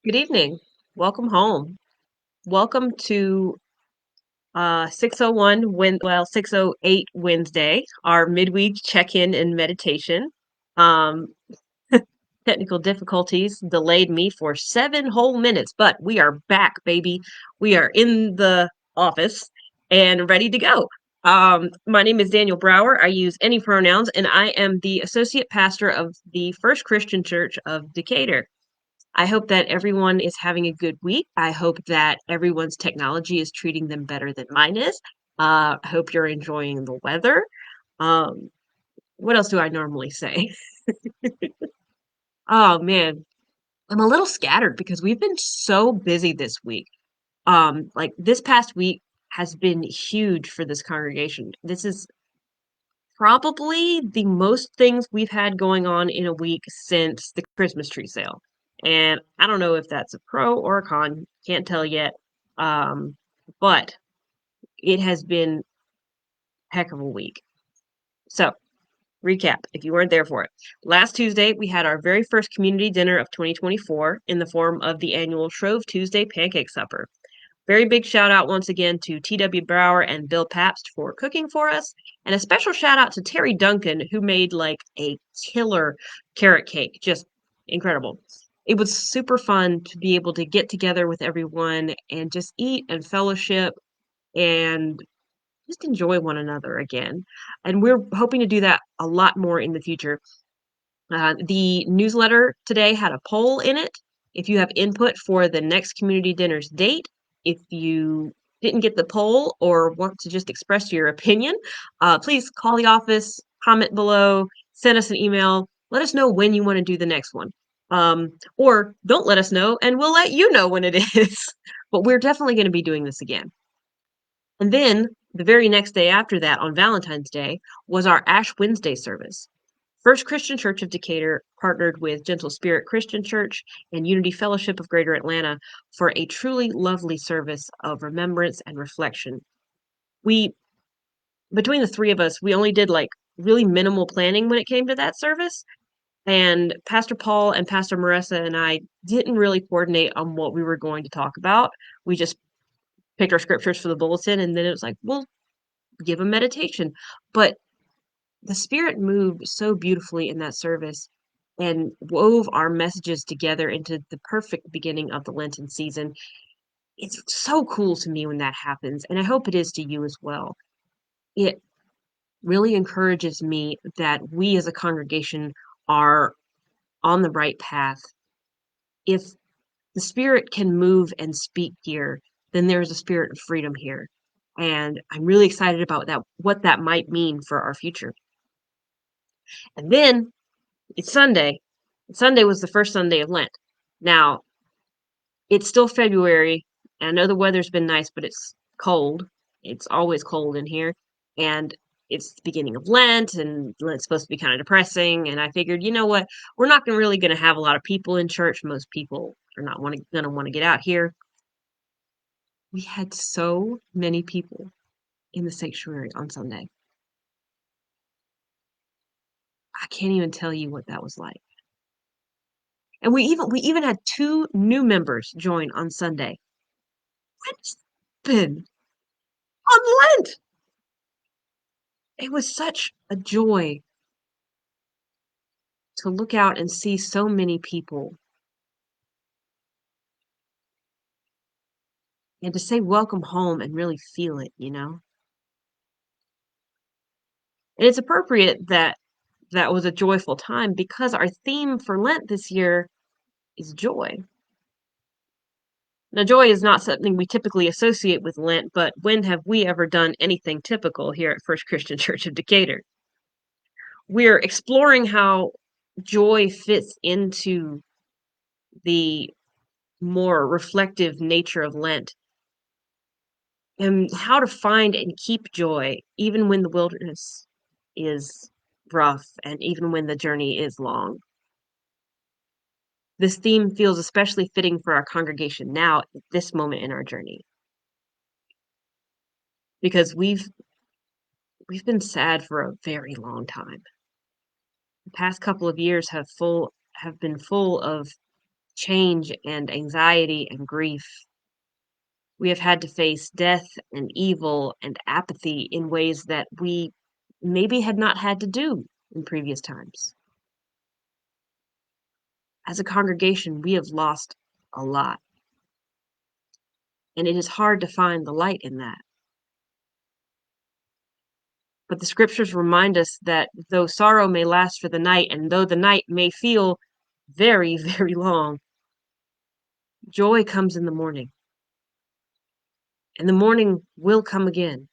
Good evening. Welcome home. Welcome to 601 608 Wednesday, our midweek check-in and meditation. Um Technical difficulties delayed me for 7 whole minutes, but we are back, baby. We are in the office and ready to go. My name is Daniel Brower. I use any pronouns, and I am the associate pastor of the First Christian Church of Decatur. I hope that everyone is having a good week. I hope that everyone's technology is treating them better than mine is. I hope you're enjoying the weather. Um, what else do I normally say? Oh man, I'm a little scattered because we've been so busy this week. Like this past week has been huge for this congregation. This is probably the most things we've had going on in a week since the Christmas tree sale. And I don't know if that's a pro or a con, can't tell yet. Um, but it has been a heck of a week. So, recap if you weren't there for it. Last Tuesday, we had our very first community dinner of 2024 in the form of the annual Shrove Tuesday Pancake Supper. Very big shout out once again to T.W. Brower and Bill Pabst for cooking for us. And a special shout out to Terry Duncan, who made like a killer carrot cake. Just incredible. It was super fun to be able to get together with everyone and just eat and fellowship and just enjoy one another again. And we're hoping to do that a lot more in the future. The newsletter today had a poll in it. If you have input for the next community dinner's date, if you didn't get the poll or want to just express your opinion, please call the office, comment below, send us an email. Let us know when you want to do the next one. Or don't let us know and we'll let you know when it is. But we're definitely going to be doing this again. And then the very next day after that, on Valentine's Day, was our Ash Wednesday service. First Christian Church of Decatur partnered with Gentle Spirit Christian Church and Unity Fellowship of Greater Atlanta for a truly lovely service of remembrance and reflection. We, between the three of us, we only did like really minimal planning when it came to that service. And Pastor Paul and Pastor Marissa and I didn't really coordinate on what we were going to talk about. We just picked our scriptures for the bulletin, and then it was like, we'll give a meditation. But the Spirit moved so beautifully in that service and wove our messages together into the perfect beginning of the Lenten season. It's so cool to me when that happens, and I hope it is to you as well. It really encourages me that we as a congregation are on the right path. If the Spirit can move and speak here, then there's a spirit of freedom here. And I'm really excited about that, what that might mean for our future. And then it's Sunday. Sunday was the first Sunday of Lent. Now, it's still February. And I know the weather's been nice, but it's cold. It's always cold in here. And it's the beginning of Lent, and Lent's supposed to be kind of depressing. And I figured, you know what? We're not really going to have a lot of people in church. Most people are not going to want to get out here. We had so many people in the sanctuary on Sunday. I can't even tell you what that was like. And we even had two new members join on Sunday. What's been on Lent? It was such a joy to look out and see so many people and to say welcome home and really feel it, you know? And it's appropriate that that was a joyful time because our theme for Lent this year is joy. Now, joy is not something we typically associate with Lent, but when have we ever done anything typical here at First Christian Church of Decatur? We're exploring how joy fits into the more reflective nature of Lent and how to find and keep joy even when the wilderness is rough and even when the journey is long. This theme feels especially fitting for our congregation now at this moment in our journey because we've been sad for a very long time. The past couple of years have been full of change and anxiety and grief. We have had to face death and evil and apathy in ways that we maybe had not had to do in previous times. As a congregation, we have lost a lot, and it is hard to find the light in that. But the scriptures remind us that though sorrow may last for the night, and though the night may feel very, very long, joy comes in the morning, and the morning will come again.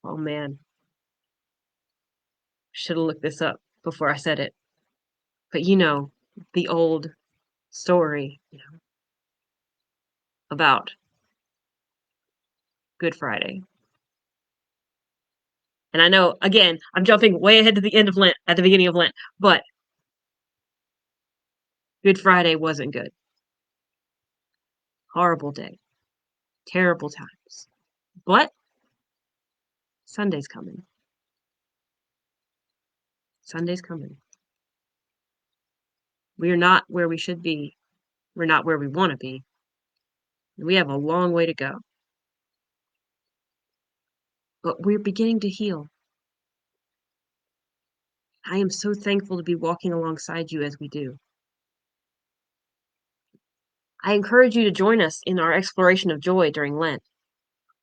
Oh man, should have looked this up before I said it. But the old story, about Good Friday. And I know, again, I'm jumping way ahead to the end of Lent, at the beginning of Lent, but Good Friday wasn't good. Horrible day. Terrible times. But Sunday's coming. Sunday's coming. We are not where we should be. We're not where we want to be. We have a long way to go. But we're beginning to heal. I am so thankful to be walking alongside you as we do. I encourage you to join us in our exploration of joy during Lent.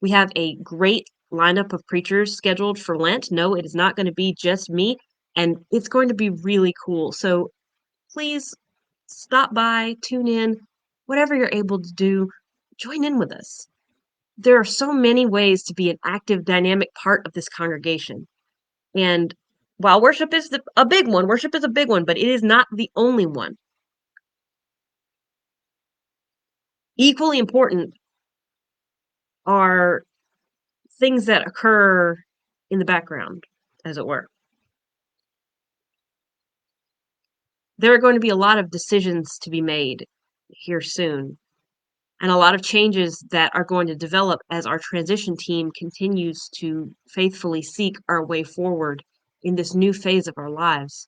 We have a great lineup of preachers scheduled for Lent. No, it is not going to be just me, and it's going to be really cool. So please stop by, tune in, whatever you're able to do, join in with us. There are so many ways to be an active, dynamic part of this congregation. And while worship is a big one, but it is not the only one. Equally important are things that occur in the background, as it were. There are going to be a lot of decisions to be made here soon, and a lot of changes that are going to develop as our transition team continues to faithfully seek our way forward in this new phase of our lives.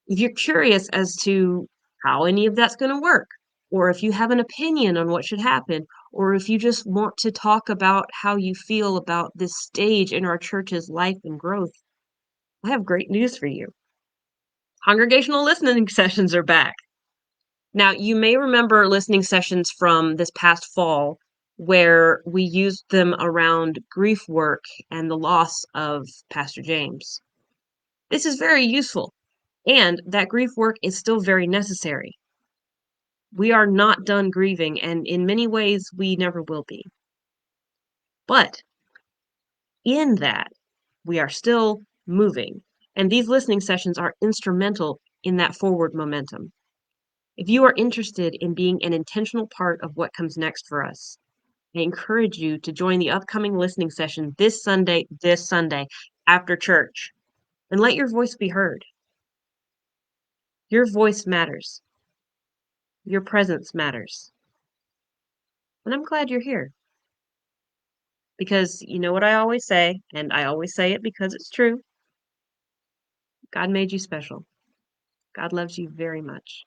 If you're curious as to how any of that's going to work, or if you have an opinion on what should happen, or if you just want to talk about how you feel about this stage in our church's life and growth, I have great news for you. Congregational listening sessions are back. Now, you may remember listening sessions from this past fall where we used them around grief work and the loss of Pastor James. This is very useful, and that grief work is still very necessary. We are not done grieving, and in many ways, we never will be. But in that, we are still moving, and these listening sessions are instrumental in that forward momentum. If you are interested in being an intentional part of what comes next for us, I encourage you to join the upcoming listening session this Sunday, after church, and let your voice be heard. Your voice matters. Your presence matters. And I'm glad you're here. Because you know what I always say, and I always say it because it's true. God made you special. God loves you very much.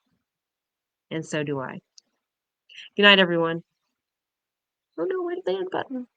And so do I. Good night, everyone. Oh no, where's the end button?